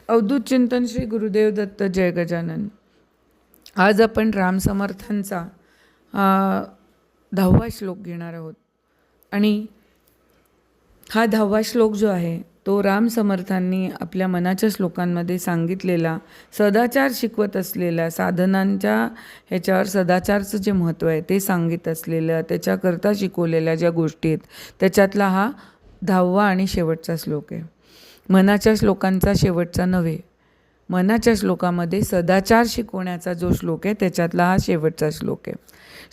अवधूत चिंतन श्री गुरुदेव दत्त जय गजानन. आज आपण राम समर्थांचा 10वा श्लोक घेणार आहोत. आणि हा 10वा श्लोक जो आहे तो राम समर्थांनी आपल्या मनाच्या श्लोकांमध्ये सांगितलेला, सदाचार शिकवत असलेला, साधनांच्या ह्याच्यावर सदाचारचं जे महत्त्व आहे ते सांगित असलेलं, त्याच्याकरता शिकवलेल्या ज्या गोष्टी आहेत त्याच्यातला हा 10वा आणि शेवटचा श्लोक आहे. मनाच्या श्लोकांचा शेवटचा नव्हे, मनाच्या श्लोकामध्ये सदाचार शिकवण्याचा जो श्लोक आहे त्याच्यातला हा शेवटचा श्लोक आहे.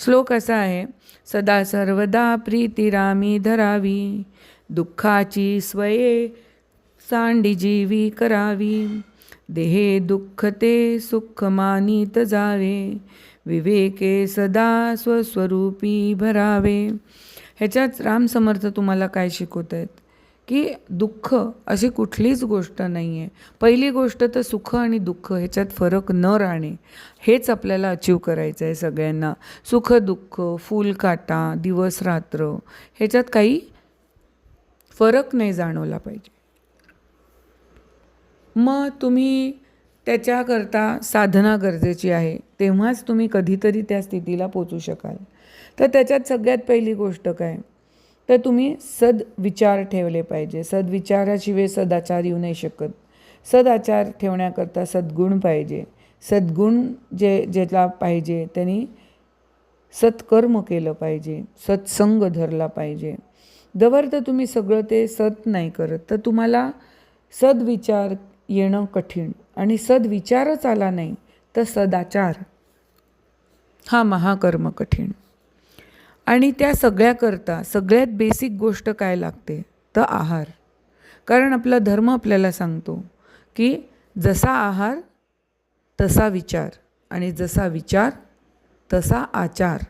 श्लोक असा आहे, सदा सर्वदा प्रीती रामी धरावी, दुःखाची स्वये सांडी जीवी करावी, देहे दुःख ते सुख मानित जावे, विवेके सदा स्वस्वरूपी भरावे. ह्याच्यात राम समर्थ तुम्हाला काय शिकवत आहेत की दुःख अशी कुठलीच गोष्ट नाही आहे. पहिली गोष्ट तर सुख आणि दुःख ह्याच्यात फरक न राहणे, हेच आपल्याला अचीव करायचं आहे सगळ्यांना. सुख दुःख, फूल काटा, दिवस रात्र ह्याच्यात काही फरक नाही जाणवला पाहिजे. मग तुम्ही त्याच्याकरता साधना गरजेची आहे, तेव्हाच तुम्ही कधीतरी त्या स्थितीला पोचू शकाल. तर त्याच्यात सगळ्यात पहिली गोष्ट काय, तर तुम्ही सद्विचार ठेवले पाहिजे. सद्विचाराशिवाय सदाचार येऊ नाही शकत. सदाचार ठेवण्याकरता सद्गुण पाहिजे. सद्गुण ज्याला पाहिजे त्यांनी सत्कर्म केलं पाहिजे, सत्संग धरला पाहिजे. जवळ तर तुम्ही सगळं ते सत नाही करत तर तुम्हाला सद्विचार येणं कठीण, आणि सद्विचारच आला नाही तर सदाचार हा महाकर्म कठीण. आणि त्या सगळ्याकरता सगळ्यात बेसिक गोष्ट काय लागते तर आहार. कारण आपला धर्म आपल्याला सांगतो की जसा आहार तसा विचार, आणि जसा विचार तसा आचार,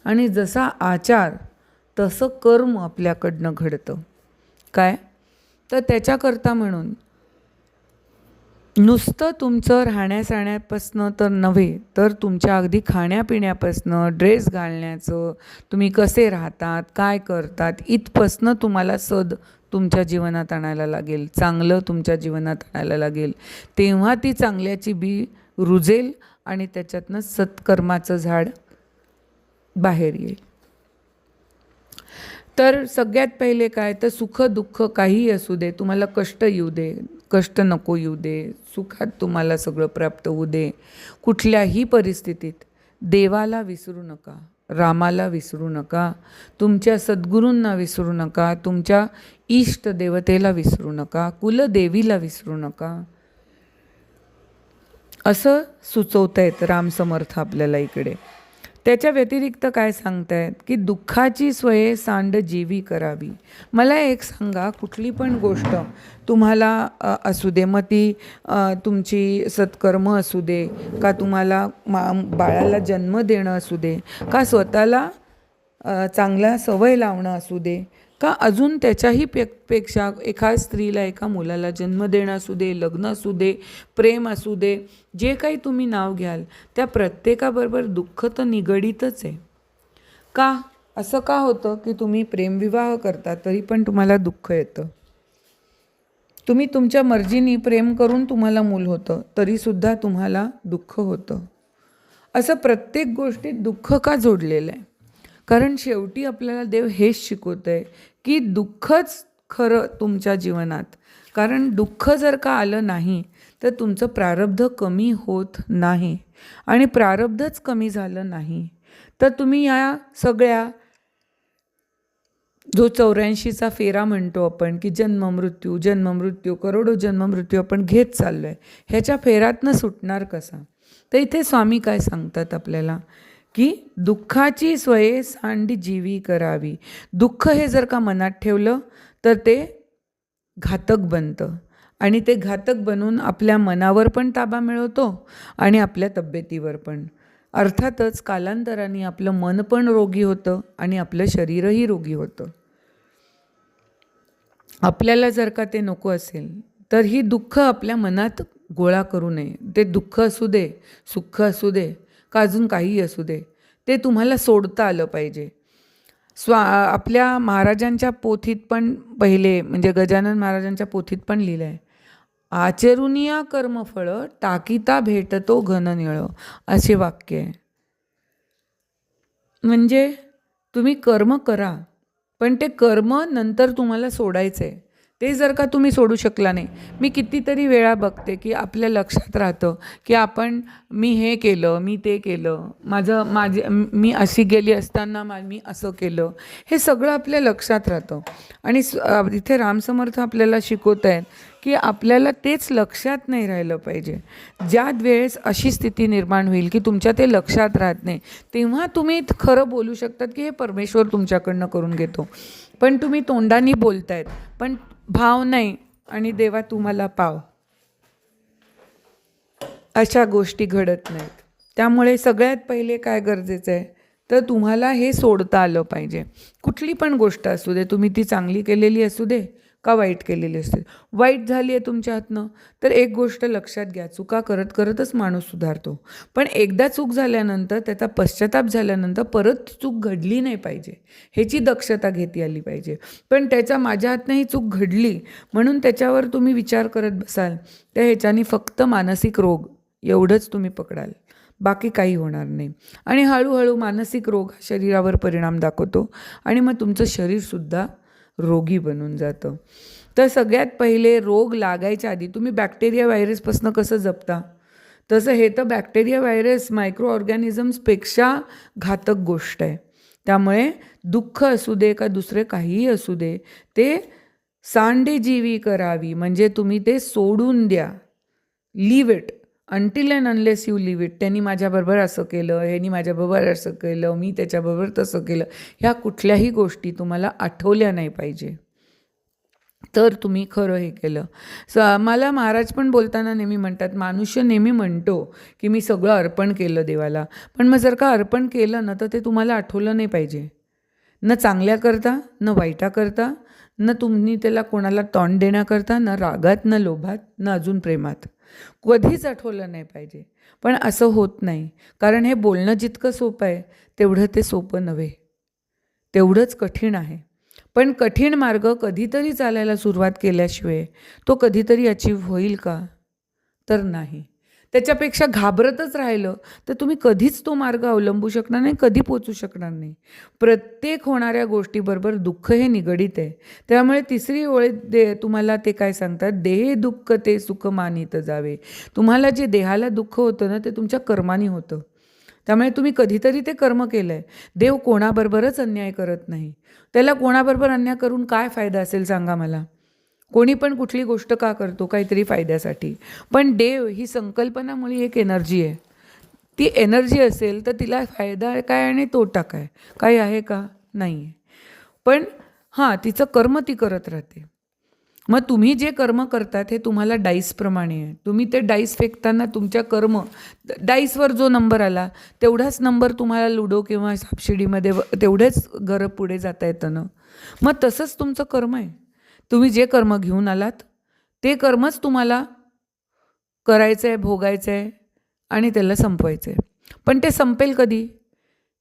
आणि जसा आचार तसं कर्म आपल्याकडनं घडतं. काय तर त्याच्याकरता म्हणून नुसतं तुमचं राहण्यासाण्यापासनं तर नव्हे, तर तुमच्या अगदी खाण्यापिण्यापासनं, ड्रेस घालण्याचं, तुम्ही कसे राहतात, काय करतात, इथपासनं तुम्हाला सद तुमच्या जीवनात आणायला लागेल, चांगलं तुमच्या जीवनात आणायला लागेल. तेव्हा ती चांगल्याची बी रुजेल आणि त्याच्यातनं सत्कर्माचं झाड बाहेर येईल. तर सगळ्यात पहिले काय तर सुख दुःख काहीही असू दे, तुम्हाला कष्ट येऊ दे, कष्ट नको येऊ दे, सुखात तुम्हाला सगळं प्राप्त होऊ दे, कुठल्याही परिस्थितीत देवाला विसरू नका, रामाला विसरू नका, तुमच्या सद्गुरूंना विसरू नका, तुमच्या इष्ट देवतेला विसरू नका, कुलदेवीला विसरू नका, असं सुचवतायत राम समर्थ आपल्याला इकडे. त्याच्या व्यतिरिक्त काय सांगतायत की दुःखाची स्वये सांड जीवी करावी. मला एक सांगा, कुठली पण गोष्ट तुम्हाला असू दे, मग ती तुमची सत्कर्म असू दे, का तुम्हाला बाळाला जन्म देणं असू दे, का स्वतःला चांगला सवय लावणं असू दे, का अजून त्याच्याही पेक्षा एखाद्या स्त्रीला एका मुलाला जन्म देणं असू दे, लग्न असू दे, प्रेम असू दे, जे काही तुम्ही नाव घ्याल त्या प्रत्येकाबरोबर दुःख तर निगडीतच आहे. का असं का होतं की तुम्ही प्रेमविवाह करता तरी पण तुम्हाला दुःख येतं. तुम्ही तुमच्या मर्जीने प्रेम करून तुम्हाला मूल होतं तरीसुद्धा तुम्हाला दुःख होतं. असं प्रत्येक गोष्टीत दुःख का जोडलेलं आहे? कारण शेवटी आपल्याला देव हेच शिकवतं आहे की दुःखच खरं तुमच्या जीवनात. कारण दुःख जर का आलं नाही तर तुमचं प्रारब्ध कमी होत नाही, आणि प्रारब्धच कमी झालं नाही तर तुम्ही या सगळ्या जो 84चा फेरा म्हणतो आपण की जन्ममृत्यू जन्ममृत्यू करोडो जन्ममृत्यू आपण घेत चाललो आहे, ह्याच्या फेरातनं सुटणार कसा? तर इथे स्वामी काय सांगतात आपल्याला की दुःखाची स्वये सांडी जीवी करावी. दुःख हे जर का मनात ठेवलं तर ते घातक बनतं, आणि ते घातक बनून आपल्या मनावर पण ताबा मिळवतो आणि आपल्या तब्येतीवर पण. अर्थातच कालांतराने आपलं मन पण रोगी होतं आणि आपलं शरीरही रोगी होतं. आपल्याला जर का ते नको असेल तर ही दुःख आपल्या मनात गोळा करू नये. ते दुःख असू दे, सुख असू दे, का अजून काही असू दे, ते तुम्हाला सोडता आलं पाहिजे. आपल्या महाराजांच्या पोथीत पण पहिले म्हणजे गजानन महाराजांच्या पोथीत पण लिहिलं आहे, आचरुनिया कर्मफळ टाकीता भेटतो घननिळ, असे वाक्य आहे. म्हणजे तुम्ही कर्म करा, पण ते कर्म नंतर तुम्हाला सोडायचं आहे. ते जर का तुम्ही सोडू शकला नाही, मी कितीतरी वेळा बघते की आपल्या लक्षात राहतं की मी हे केलं, मी ते केलं, मी अशी गेली असताना मी असं केलं, हे सगळं आपल्या लक्षात राहतं. आणि इथे रामसमर्थ आपल्याला शिकवत आहेत की आपल्याला तेच लक्षात नाही राहिलं पाहिजे. ज्या वेळेस अशी स्थिती निर्माण होईल की तुमच्या ते लक्षात राहत नाही, तेव्हा तुम्ही खरं बोलू शकतात की हे परमेश्वर तुमच्याकडनं करून घेतो. पण तुम्ही तोंडाने बोलतायत, पण भाव नाही, आणि देवा तुम्हाला पाव, अशा गोष्टी घडत नाहीत. त्यामुळे सगळ्यात पहिले काय गरजेचं आहे, तर तुम्हाला हे सोडता आलं पाहिजे. कुठली पण गोष्ट असू दे, तुम्ही ती चांगली केलेली असू दे का वाईट केलेली असते. वाईट झाली आहे तुमच्या हातनं, तर एक गोष्ट लक्षात घ्या, चुका करत करतच माणूस सुधारतो. पण एकदा चूक झाल्यानंतर, त्याचा पश्चाताप झाल्यानंतर परत चूक घडली नाही पाहिजे, ह्याची दक्षता घेता आली पाहिजे. पण माझ्या हातनं ही चूक घडली म्हणून त्याच्यावर तुम्ही विचार करत बसाल, तर ह्याच्याने फक्त मानसिक रोग एवढंच तुम्ही पकडाल, बाकी काही होणार नाही. आणि हळूहळू मानसिक रोग शरीरावर परिणाम दाखवतो आणि मग तुमचं शरीरसुद्धा रोगी बनून जातं. तर सगळ्यात पहिले रोग लागायच्या आधी तुम्ही बॅक्टेरिया व्हायरसपासून कसं जपता, तसं हे तर बॅक्टेरिया व्हायरस मायक्रो ऑर्गॅनिझम्सपेक्षा घातक गोष्ट आहे. त्यामुळे दुःख असू दे का दुसरे काहीही असू दे, ते सांडेजीवी करावी, म्हणजे तुम्ही ते सोडून द्या. Leave it until and unless you leave it. त्यांनी माझ्याबरोबर असं केलं, ह्यांनी माझ्याबरोबर असं केलं, मी त्याच्याबरोबर तसं केलं, ह्या कुठल्याही गोष्टी तुम्हाला आठवल्या नाही पाहिजे, तर तुम्ही खरं हे केलं. मला महाराज पण बोलताना नेहमी म्हणतात, मनुष्य नेहमी म्हणतो की मी सगळं अर्पण केलं देवाला, पण मग जर का अर्पण केलं ना, तर ते तुम्हाला आठवलं नाही पाहिजे. न चांगल्या करता, न वाईटा करता, न तुम्ही त्याला कोणाला तोंड देण्याकरता, न रागात, न लोभात, न अजून प्रेमात, कधीच आठवलं नाही पाहिजे. पण असं होत नाही, कारण हे बोलणं जितकं सोपं आहे तेवढं ते सोपं नव्हे, तेवढंच कठीण आहे. पण कठीण मार्ग कधीतरी चालायला सुरुवात केल्याशिवाय तो कधीतरी अचीव होईल का, तर नाही. त्याच्यापेक्षा घाबरतच राहिलं तर तुम्ही कधीच तो मार्ग अवलंबू शकणार नाही, कधी पोचू शकणार नाही. प्रत्येक होणाऱ्या गोष्टीबरोबर दुःख हे निगडीत आहे. त्यामुळे तिसरी ओळीत तुम्हाला ते काय सांगतात, देहे दुःख ते सुख मानित जावे. तुम्हाला जे देहाला दुःख होतं ना, ते तुमच्या कर्माने होतं. त्यामुळे तुम्ही कधीतरी ते कर्म केलं आहे. देव कोणाबरोबरच अन्याय करत नाही. त्याला कोणाबरोबर अन्याय करून काय फायदा असेल सांगा मला. कोणी पण कुठली गोष्ट का करतो, काहीतरी फायद्यासाठी. पण देव ही संकल्पना मुळी एक एनर्जी आहे. ती एनर्जी असेल तर तिला फायदा काय आणि तोटा काय, काही आहे का, नाही आहे. पण हां, तिचं कर्म ती करत राहते. मग तुम्ही जे कर्म करतात हे तुम्हाला डाईसप्रमाणे आहे. तुम्ही ते डाईस फेकताना तुमच्या कर्म, डाईसवर जो नंबर आला तेवढाच नंबर तुम्हाला लुडो किंवा सापशिडीमध्ये तेवढेच घरं पुढे जाता येतं ना. मग तसंच तुमचं कर्म आहे. तुम्ही जे कर्म घेऊन आलात ते कर्मच तुम्हाला करायचं आहे, भोगायचं आहे आणि त्याला संपवायचं आहे. पण ते संपेल कधी,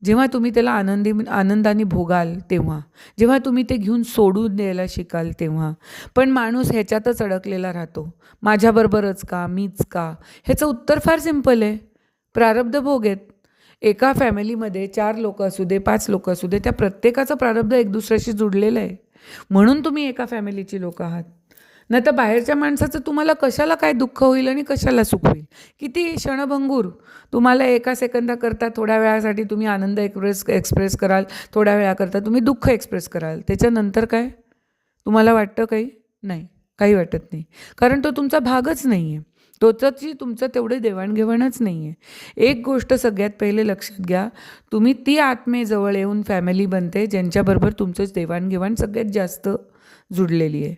जेव्हा तुम्ही त्याला आनंदाने भोगाल तेव्हा, जेव्हा तुम्ही ते घेऊन सोडून द्यायला शिकाल तेव्हा. पण माणूस ह्याच्यातच अडकलेला राहतो, माझ्याबरोबरच का, मीच का. ह्याचं उत्तर फार सिंपल आहे, प्रारब्ध भोग आहेत. एका फॅमिलीमध्ये 4 लोक असू दे, 5 लोक असू दे, त्या प्रत्येकाचं प्रारब्ध एक दुसऱ्याशी जुडलेलं आहे, म्हणून तुम्ही एका फॅमिलीची लोक आहात. नाही तर बाहेरच्या माणसाचं तुम्हाला कशाला काय दुःख होईल आणि कशाला सुख होईल. किती क्षणभंगूर तुम्हाला एका सेकंदाकरता, थोड्या वेळासाठी तुम्ही आनंद एक्सप्रेस कराल, थोड्या वेळाकरता तुम्ही दुःख एक्सप्रेस कराल, त्याच्यानंतर काय तुम्हाला वाटतं, काही नाही, काही वाटत नाही, कारण तो तुमचा भागच नाही आहे, तोची तुमचं तेवढे देवाणघेवाणच नाही आहे. एक गोष्ट सगळ्यात पहिले लक्षात घ्या, तुम्ही ती आत्मेजवळ येऊन फॅमिली बनते ज्यांच्याबरोबर तुमचंच देवाणघेवाण सगळ्यात जास्त जुडलेली आहे.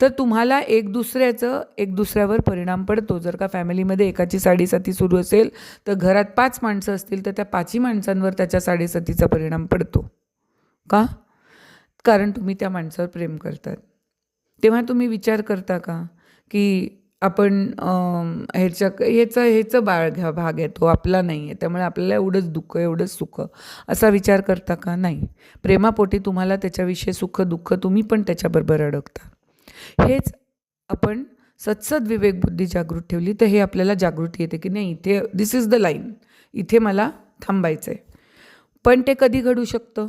तर तुम्हाला एक दुसऱ्यावर परिणाम पडतो. जर का फॅमिलीमध्ये एकाची साडेसाती सुरू असेल तर घरात 5 माणसं असतील तर त्या 5ही माणसांवर त्याच्या साडेसातीचा परिणाम पडतो. का? कारण तुम्ही त्या माणसावर प्रेम करतात. तेव्हा तुम्ही विचार करता का की आपण ह्याचं भाग आहे, तो आपला नाही आहे, त्यामुळे आपल्याला एवढंच दुःख, एवढंच सुख, असा विचार करता का? नाही. प्रेमापोटी तुम्हाला त्याच्याविषयी सुख दुःख तुम्ही पण त्याच्याबरोबर अडकता. हेच आपण सत्सद विवेक बुद्धी जागृत ठेवली तर हे आपल्याला जागृती येते की नाही, इथे दिस इज द लाईन, इथे मला थांबायचं आहे. पण ते कधी घडू शकतं?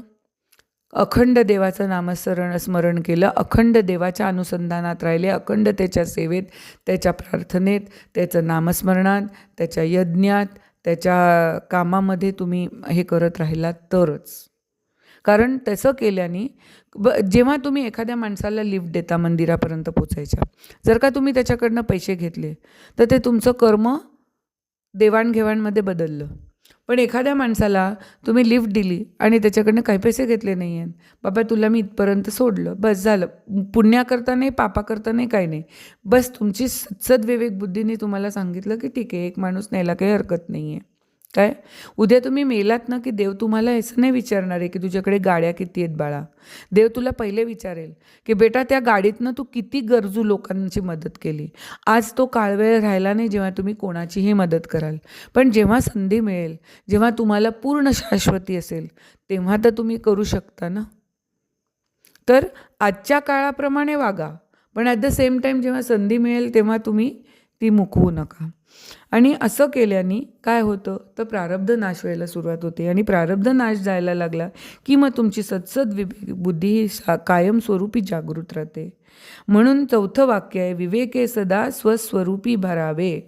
अखंड देवाचं स्मरण केलं, अखंड देवाच्या अनुसंधानात राहिले, अखंड त्याच्या सेवेत, त्याच्या प्रार्थनेत, त्याचं नामस्मरणात, त्याच्या यज्ञात, त्याच्या कामामध्ये तुम्ही हे करत राहिलात तरच. कारण तसं केल्याने जेव्हा तुम्ही एखाद्या माणसाला लिफ्ट देता मंदिरापर्यंत पोचायच्या, जर का तुम्ही त्याच्याकडनं पैसे घेतले तर ते तुमचं कर्म देवाणघेवाणमध्ये बदललं. पण एखाद्या माणसाला तुम्ही लिफ्ट दिली आणि त्याच्याकडनं काही पैसे घेतले नाही आहेत, बाबा तुला मी इथपर्यंत सोडलं, बस झालं, पुण्याकरता नाही, पापाकरता नाही, काही नाही, बस तुमची सद्विवेक बुद्धीने तुम्हाला सांगितलं की ठीक आहे, एक माणूस न्यायला काही हरकत नाही आहे. काय उद्या तुम्ही मेलात ना की देव तुम्हाला असं नाही विचारणार आहे की तुझ्याकडे गाड्या किती आहेत बाळा. देव तुला पहिले विचारेल की बेटा त्या गाडीतनं तू किती गरजू लोकांची मदत केली. आज तो काळवेळ राहिला नाही जेव्हा तुम्ही कोणाचीही मदत कराल, पण जेव्हा संधी मिळेल, जेव्हा तुम्हाला पूर्ण शाश्वती असेल, तेव्हा तर तुम्ही करू शकता ना. तर आजच्या काळाप्रमाणे वागा, पण ॲट द सेम टाईम जेव्हा संधी मिळेल तेव्हा तुम्ही ती मुकवू नका. आणि असं केल्याने काय होतं तर प्रारब्ध नाश व्हायला सुरुवात होते, आणि प्रारब्ध नाश जायला लागला की मग तुमची सत्सद विवेक बुद्धी ही कायमस्वरूपी जागृत राहते. म्हणून चौथं वाक्य आहे, विवेके सदा स्वस्वरूपी भरावे.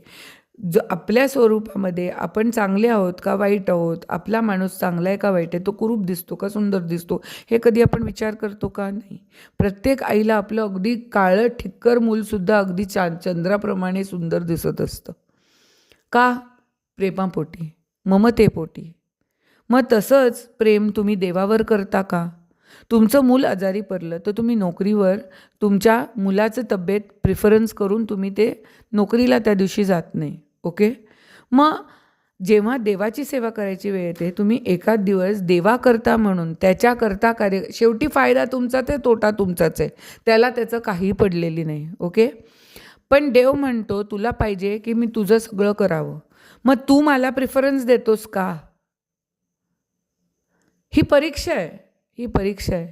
आपल्या स्वरूपामध्ये आपण चांगले आहोत का वाईट आहोत, आपला माणूस चांगला आहे का वाईट आहे, तो कुरूप दिसतो का सुंदर दिसतो, हे कधी आपण विचार करतो का? नाही. प्रत्येक आईला आपलं अगदी काळं ठिक्कर मूलसुद्धा अगदी चंद्राप्रमाणे सुंदर दिसत असतं. का? प्रेमापोटी, ममतेपोटी. मग तसंच प्रेम तुम्ही देवावर करता का? तुमचं मूल आजारी पडलं तर तुम्ही नोकरीवर तुमच्या मुलाचं तब्येत प्रिफरन्स करून तुम्ही ते नोकरीला त्या दिवशी जात नाही. ओके. मग जेव्हा देवाची सेवा करायची वेळ येते, तुम्ही एखाद दिवस देवाकरता म्हणून त्याच्याकरता कार्य, शेवटी फायदा तुमचाच आहे, तोटा तुमचाच आहे, त्याला त्याचं काही पडलेली नाही. ओके. पण देव म्हणतो तुला पाहिजे की मी तुझं सगळं करावं, मग तू मला प्रिफरन्स देतोस का? ही परीक्षा आहे, ही परीक्षा आहे.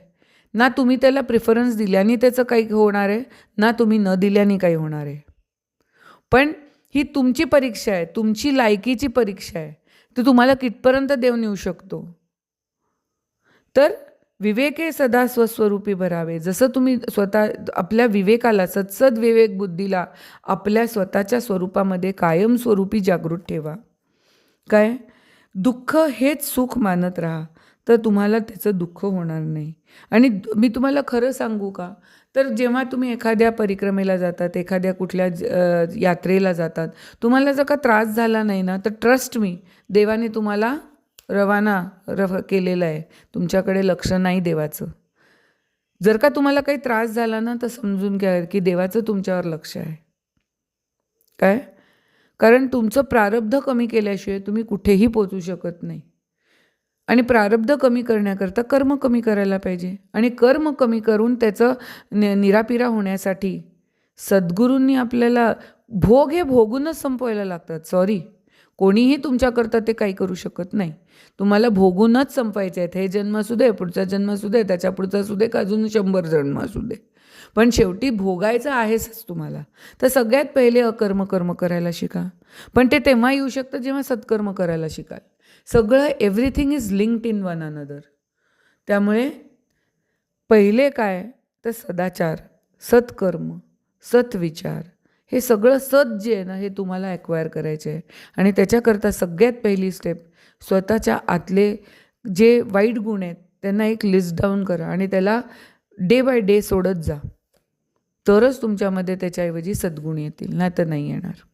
ना तुम्ही त्याला प्रिफरन्स दिल्याने त्याचं काही होणार आहे, ना तुम्ही न दिल्याने काही होणार आहे. पण ही तुमची परीक्षा आहे, तुमची लायकीची परीक्षा आहे. तर तुम्हाला कितपर्यंत देव नेऊ शकतो. तर विवेके सदा स्वस्वरूपी भरावे. जसं तुम्ही स्वतः आपल्या विवेकाला, सत्सद विवेक बुद्धीला आपल्या स्वतःच्या स्वरूपामध्ये कायमस्वरूपी जागृत ठेवा. काय? दुःख हेच सुख मानत राहा, तर तुम्हाला त्याचं दुःख होणार नाही. आणि मी तुम्हाला खरं सांगू का, तर जेव्हा तुम्ही एखाद्या परिक्रमेला जातात, एखाद्या कुठल्या यात्रेला जातात, तुम्हाला जर का त्रास झाला नाही ना, तर ट्रस्ट मी, देवाने तुम्हाला केलेलं आहे, तुमच्याकडे लक्ष नाही देवाचं. जर का तुम्हाला काही त्रास झाला ना, तर समजून घ्या की देवाचं तुमच्यावर लक्ष आहे. काय? कारण तुमचं प्रारब्ध कमी केल्याशिवाय तुम्ही कुठेही पोचू शकत नाही. आणि प्रारब्ध कमी करण्याकरता कर्म कमी करायला पाहिजे, आणि कर्म कमी करून त्याचं निरापिरा होण्यासाठी सद्गुरूंनी आपल्याला भोग हे भोगूनच संपवायला लागतात. सॉरी, कोणीही तुमच्याकरता ते काही करू शकत नाही. तुम्हाला भोगूनच संपवायचे आहेत. हे जन्म असू दे, पुढचा जन्म असू दे, त्याच्या पुढचा असू दे, का अजून 100 जन्म असू दे, पण शेवटी भोगायचं आहेच तुम्हाला. तर सगळ्यात पहिले कर्म करायला शिका. पण ते तेव्हा येऊ शकतं जेव्हा सत्कर्म करायला शिकाल. सगळं everything is linked in one another. त्यामुळे पहिले काय तर सदाचार, सत्कर्म, सत्विचार, हे सगळं सत जे आहे ना, हे तुम्हाला ॲक्वायर करायचे आहे. आणि त्याच्याकरता सगळ्यात पहिली स्टेप, स्वतःच्या आतले जे वाईट गुण आहेत त्यांना एक लिस्ट डाऊन करा आणि त्याला डे बाय डे सोडत जा. तरच तुमच्यामध्ये त्याच्याऐवजी सद्गुण येतील, नाही तर नाही येणार.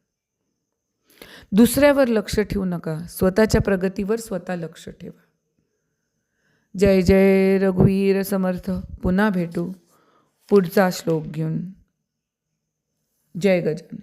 दुसऱ्यावर लक्ष ठेवू नका, स्वतःच्या प्रगतीवर स्वतः लक्ष ठेवा. जय जय रघुवीर समर्थ. पुन्हा भेटू पुढचा श्लोक घेऊन. जय गजानन.